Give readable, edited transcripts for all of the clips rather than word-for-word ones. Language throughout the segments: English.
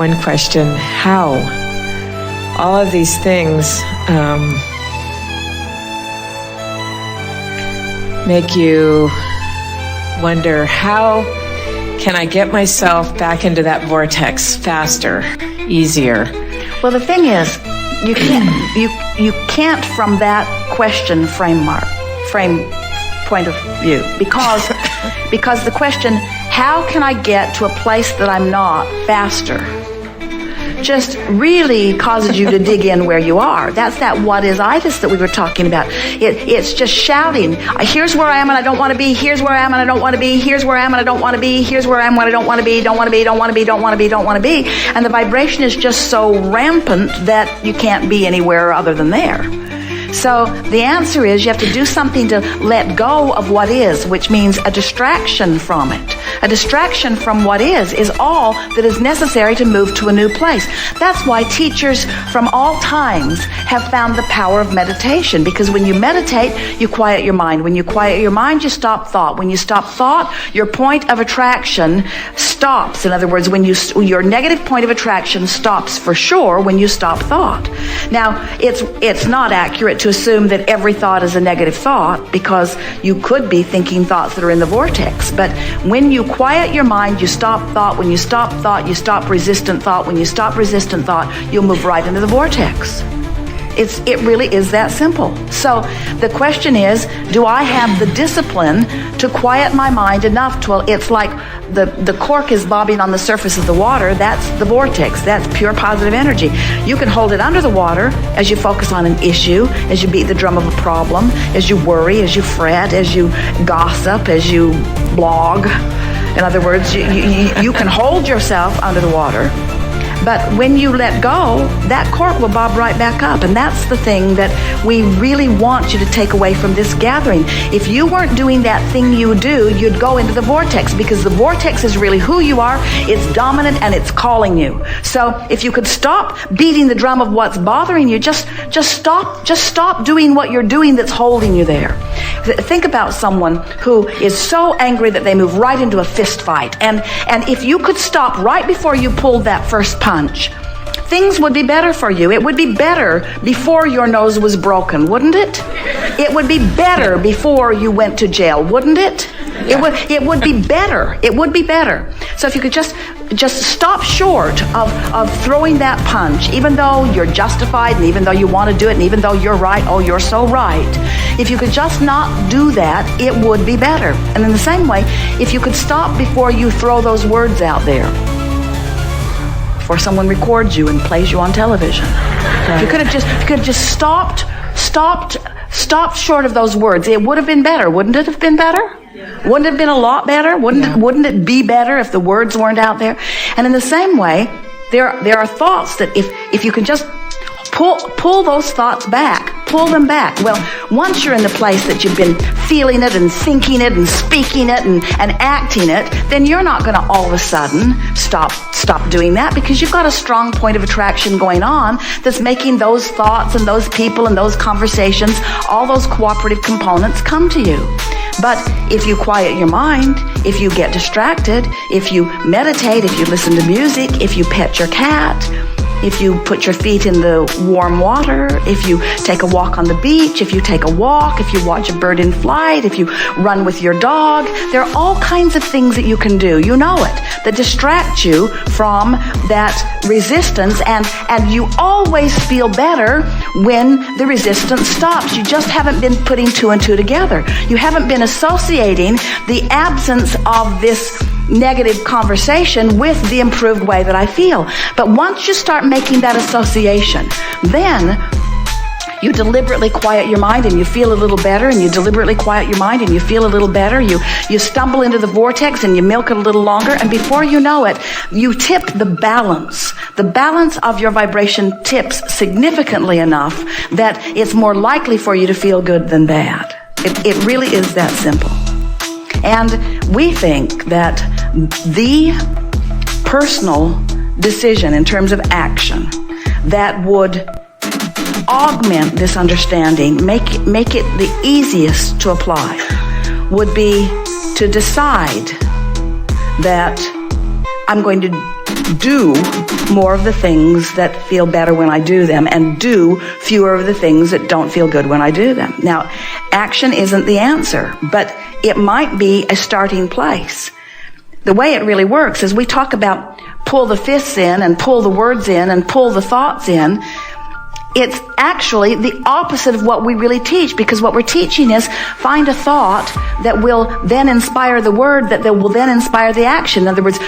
one question, how? All of these things make you wonder, how can I get myself back into that vortex faster, easier? Well, the thing is, you can't from that question frame point of view, because the question, how can I get to a place that I'm not faster, just really causes you to dig in where you are. That's that what is-itis that we were talking about. It's just shouting, here's where I am and I don't want to be, here's where I am and I don't want to be, here's where I am and I don't want to be, here's where I am and I don't want to be, don't want to be, don't want to be, don't want to be, don't want to be. And the vibration is just so rampant that you can't be anywhere other than there. So the answer is you have to do something to let go of what is, which means a distraction from it. A distraction from what is all that is necessary to move to a new place. That's why teachers from all times have found the power of meditation, because when you meditate, you quiet your mind. When you quiet your mind, you stop thought. When you stop thought, your point of attraction stops. In other words, when your negative point of attraction stops for sure when you stop thought. Now, it's not accurate to assume that every thought is a negative thought, because you could be thinking thoughts that are in the vortex. But when you quiet your mind, you stop thought. When you stop thought, you stop resistant thought. When you stop resistant thought, you'll move right into the vortex. It really is that simple. So the question is, do I have the discipline to quiet my mind enough to, it's like the cork is bobbing on the surface of the water. That's the vortex. That's pure positive energy. You can hold it under the water as you focus on an issue, as you beat the drum of a problem, as you worry, as you fret, as you gossip, as you blog. In other words, you can hold yourself under the water. But when you let go, that cork will bob right back up. And that's the thing that we really want you to take away from this gathering. If you weren't doing that thing you do, you'd go into the vortex, because the vortex is really who you are. It's dominant and it's calling you. So if you could stop beating the drum of what's bothering you, just stop doing what you're doing that's holding you there. Think about someone who is so angry that they move right into a fist fight. And if you could stop right before you pulled that first punch, things would be better for you. It would be better before your nose was broken, wouldn't it? It would be better before you went to jail, wouldn't it? It would be better. It would be better. So if you could just stop short of throwing that punch, even though you're justified and even though you want to do it and even though you're right, oh, you're so right. If you could just not do that, it would be better. And in the same way, if you could stop before you throw those words out there, before someone records you and plays you on television. If you could have just stopped short of those words, it would have been better. Wouldn't it have been better? Wouldn't it have been a lot better? Wouldn't it be better if the words weren't out there? And in the same way, there are thoughts that if you can just pull those thoughts back, pull them back. Well, once you're in the place that you've been feeling it and thinking it and speaking it and acting it, then you're not going to all of a sudden stop doing that, because you've got a strong point of attraction going on that's making those thoughts and those people and those conversations, all those cooperative components come to you. But if you quiet your mind, if you get distracted, if you meditate, if you listen to music, if you pet your cat, if you put your feet in the warm water, if you take a walk on the beach, if you take a walk, if you watch a bird in flight, if you run with your dog, there are all kinds of things that you can do, you know it, that distract you from that resistance, and you always feel better when the resistance stops. You just haven't been putting two and two together. You haven't been associating the absence of this negative conversation with the improved way that I feel. But once you start making that association, then you deliberately quiet your mind and you feel a little better, and you deliberately quiet your mind and you feel a little better. You stumble into the vortex and you milk it a little longer, and before you know it, you tip the balance. The balance of your vibration tips significantly enough that it's more likely for you to feel good than bad. It really is that simple. And we think that the personal decision in terms of action that would augment this understanding, make it the easiest to apply, would be to decide that I'm going to do more of the things that feel better when I do them and do fewer of the things that don't feel good when I do them. Now, action isn't the answer, but it might be a starting place. The way it really works is we talk about pull the fists in and pull the words in and pull the thoughts in. It's actually the opposite of what we really teach, because what we're teaching is find a thought that will then inspire the word that will then inspire the action. In other words,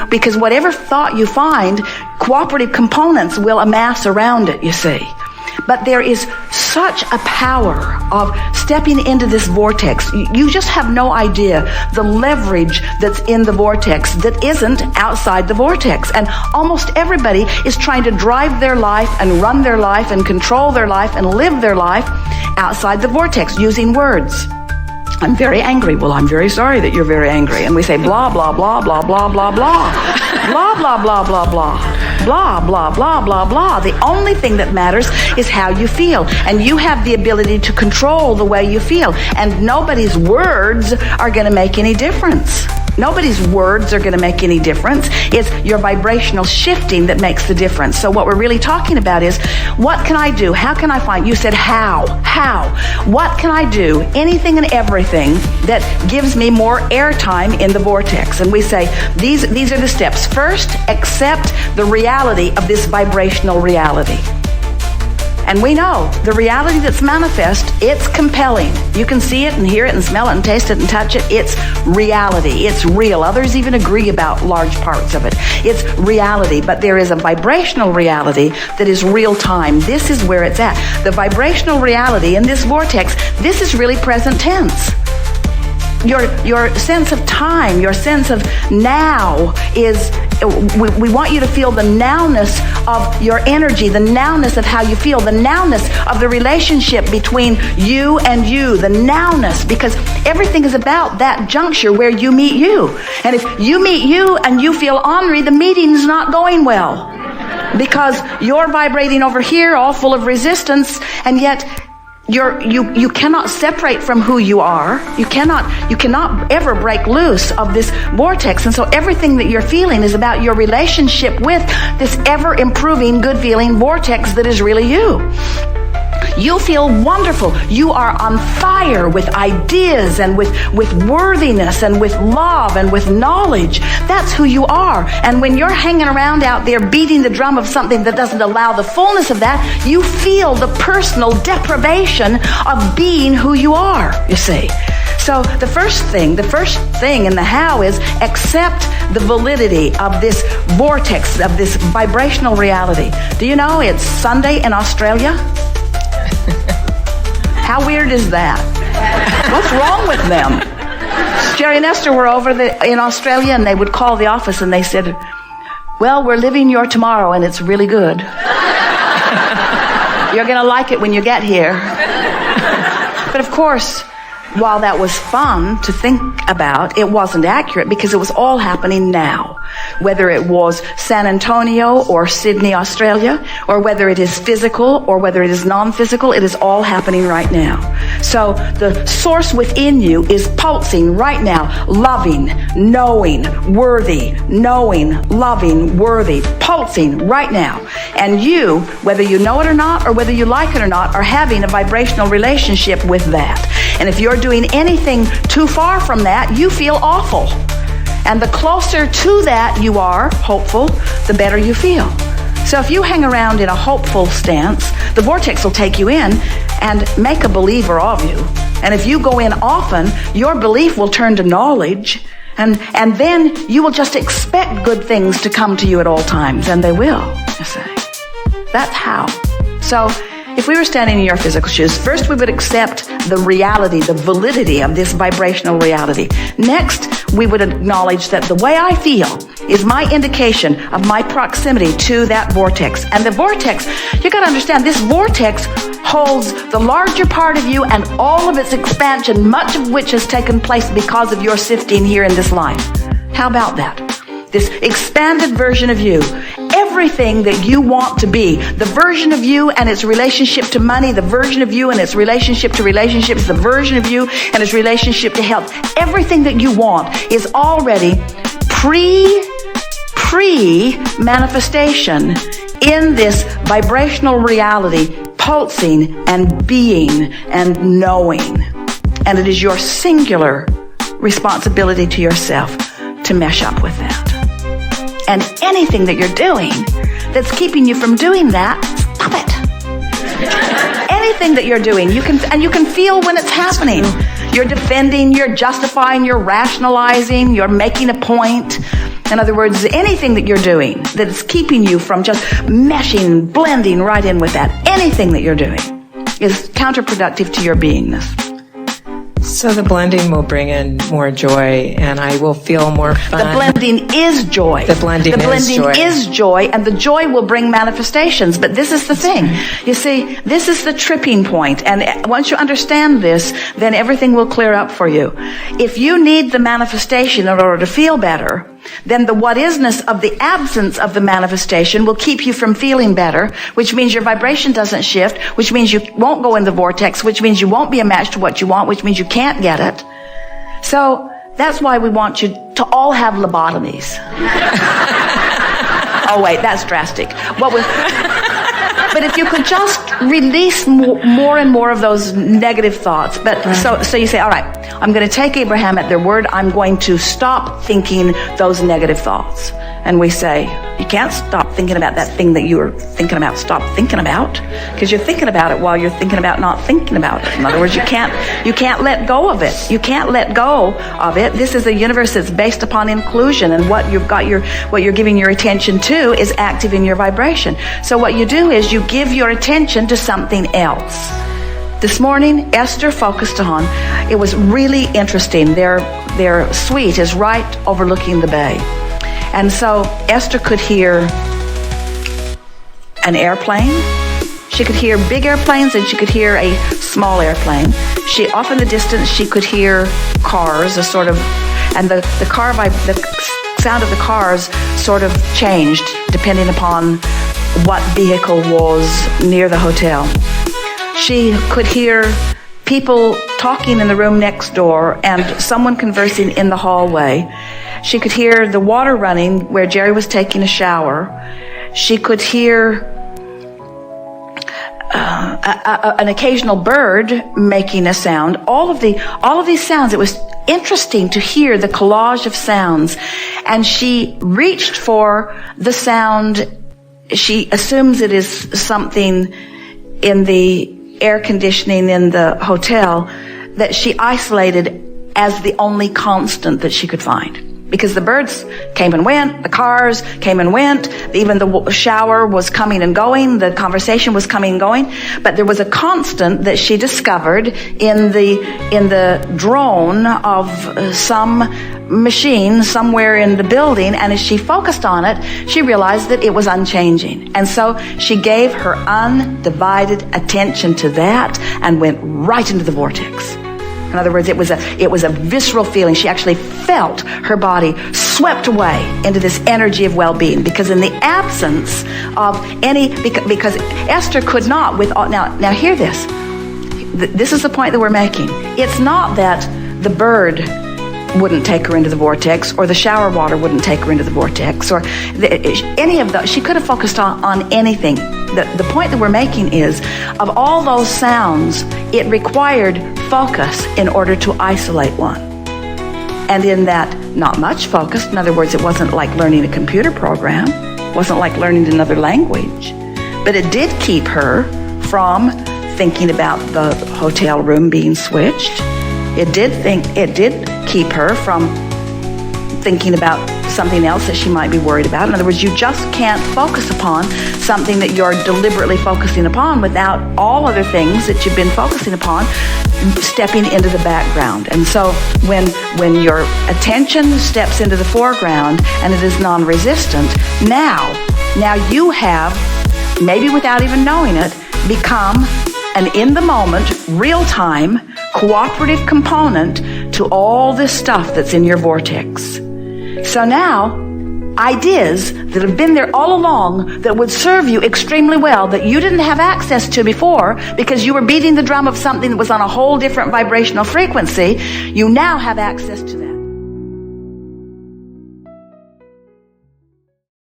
because whatever thought you find, cooperative components will amass around it, you see. But there is such a power of stepping into this vortex. You just have no idea the leverage that's in the vortex that isn't outside the vortex. And almost everybody is trying to drive their life and run their life and control their life and live their life outside the vortex using words. I'm very angry. Well, I'm very sorry that you're very angry. And we say blah, blah, blah, blah, blah, blah, blah. Blah, blah, blah, blah, blah. Blah, blah, blah, blah, blah. The only thing that matters is how you feel. And you have the ability to control the way you feel. And nobody's words are going to make any difference. Nobody's words are going to make any difference. It's your vibrational shifting that makes the difference. So what we're really talking about is, what can I do? How can I find? You said how. What can I do? Anything and everything that gives me more airtime in the vortex. And we say, these are the steps. First, accept the reality of this vibrational reality. And we know the reality that's manifest, it's compelling. You can see it and hear it and smell it and taste it and touch it. It's reality. It's real. Others even agree about large parts of it. It's reality. But there is a vibrational reality that is real time. This is where it's at. The vibrational reality in this vortex, this is really present tense. Your sense of time, your sense of now is, we want you to feel the nowness of your energy, the nowness of how you feel, the nowness of the relationship between you and you, the nowness, because everything is about that juncture where you meet you. And if you meet you and you feel ornery, the meeting's not going well, because you're vibrating over here all full of resistance, and yet you cannot separate from who you are. You cannot ever break loose of this vortex. And so everything that you're feeling is about your relationship with this ever improving good feeling vortex that is really you. You feel wonderful. You are on fire with ideas and with worthiness and with love and with knowledge. That's who you are. And when you're hanging around out there beating the drum of something that doesn't allow the fullness of that, you feel the personal deprivation of being who you are, you see. So the first thing in the how is accept the validity of this vortex, of this vibrational reality. Do you know it's Sunday in Australia? How weird is that? What's wrong with them? Jerry and Esther were over in Australia, and they would call the office and they said, well, we're living your tomorrow and it's really good. You're going to like it when you get here. But of course, while that was fun to think about, it wasn't accurate, because it was all happening now. Whether it was San Antonio or Sydney, Australia, or whether it is physical or whether it is non-physical, it is all happening right now. So the source within you is pulsing right now, loving, knowing, worthy, knowing, loving, worthy, pulsing right now. And you, whether you know it or not, or whether you like it or not, are having a vibrational relationship with that. And if you're doing anything too far from that, you feel awful. And the closer to that you are hopeful, the better you feel. So if you hang around in a hopeful stance, the vortex will take you in and make a believer of you. And if you go in often, your belief will turn to knowledge, and then you will just expect good things to come to you at all times, and they will, you see. That's how. So if we were standing in your physical shoes, first we would accept the reality, the validity of this vibrational reality. Next, we would acknowledge that the way I feel is my indication of my proximity to that vortex. And the vortex, you got to understand, this vortex holds the larger part of you and all of its expansion, much of which has taken place because of your sifting here in this life. How about that? This expanded version of you, everything that you want to be, the version of you and its relationship to money, the version of you and its relationship to relationships, the version of you and its relationship to health, everything that you want is already pre-manifestation in this vibrational reality, pulsing and being and knowing. And it is your singular responsibility to yourself to mesh up with that. And anything that you're doing that's keeping you from doing that, stop it. Anything that you're doing, you can feel when it's happening. You're defending, you're justifying, you're rationalizing, you're making a point. In other words, anything that you're doing that is keeping you from just meshing, blending right in with that, anything that you're doing is counterproductive to your beingness. So the blending will bring in more joy, and I will feel more fun. The blending is joy. The blending is joy, and the joy will bring manifestations. But this is the thing. You see, this is the tripping point. And once you understand this, then everything will clear up for you. If you need the manifestation in order to feel better, then the what-isness of the absence of the manifestation will keep you from feeling better, which means your vibration doesn't shift, which means you won't go in the vortex, which means you won't be a match to what you want, which means you can't get it. So that's why we want you to all have lobotomies. Oh wait, that's drastic. But if you could just release more and more of those negative thoughts. But so you say, all right, I'm going to take Abraham at their word. I'm going to stop thinking those negative thoughts. And we say, you can't stop thinking about that thing that you were thinking about. Stop thinking about, because you're thinking about it while you're thinking about not thinking about it. In other words, you can't let go of it. You can't let go of it. This is a universe that's based upon inclusion, and what you're giving your attention to is active in your vibration. So what you do is you give your attention to something else. This morning, Esther focused on, it was really interesting. Their suite is right overlooking the bay. And so Esther could hear an airplane. She could hear big airplanes, and she could hear a small airplane. Off in the distance, she could hear cars, and the sound of the cars sort of changed depending upon what vehicle was near the hotel. She could hear people talking in the room next door and someone conversing in the hallway. She could hear the water running where Jerry was taking a shower. She could hear an occasional bird making a sound. All of these sounds. It was interesting to hear the collage of sounds. And she reached for the sound. She assumes it is something in the air conditioning in the hotel that she isolated as the only constant that she could find. Because the birds came and went, the cars came and went, even the shower was coming and going, the conversation was coming and going, but there was a constant that she discovered in the drone of some machine somewhere in the building, and as she focused on it, she realized that it was unchanging. And so she gave her undivided attention to that and went right into the vortex. In other words, it was a visceral feeling. She actually felt her body swept away into this energy of well-being, because in the absence of because Esther could not now hear this. This is the point that we're making. It's not that the bird wouldn't take her into the vortex, or the shower water wouldn't take her into the vortex, or any of those. She could have focused on anything. The point that we're making is, of all those sounds, it required focus in order to isolate one. And in that, not much focus. In other words, it wasn't like learning a computer program. It wasn't like learning another language. But it did keep her from thinking about the hotel room being switched. It did keep her from thinking about something else that she might be worried about. In other words, you just can't focus upon something that you're deliberately focusing upon without all other things that you've been focusing upon stepping into the background. And so when your attention steps into the foreground and it is non-resistant, now you have, maybe without even knowing it, become an in-the-moment, real-time, cooperative component to all this stuff that's in your vortex. So now, ideas that have been there all along that would serve you extremely well, that you didn't have access to before because you were beating the drum of something that was on a whole different vibrational frequency, you now have access to that.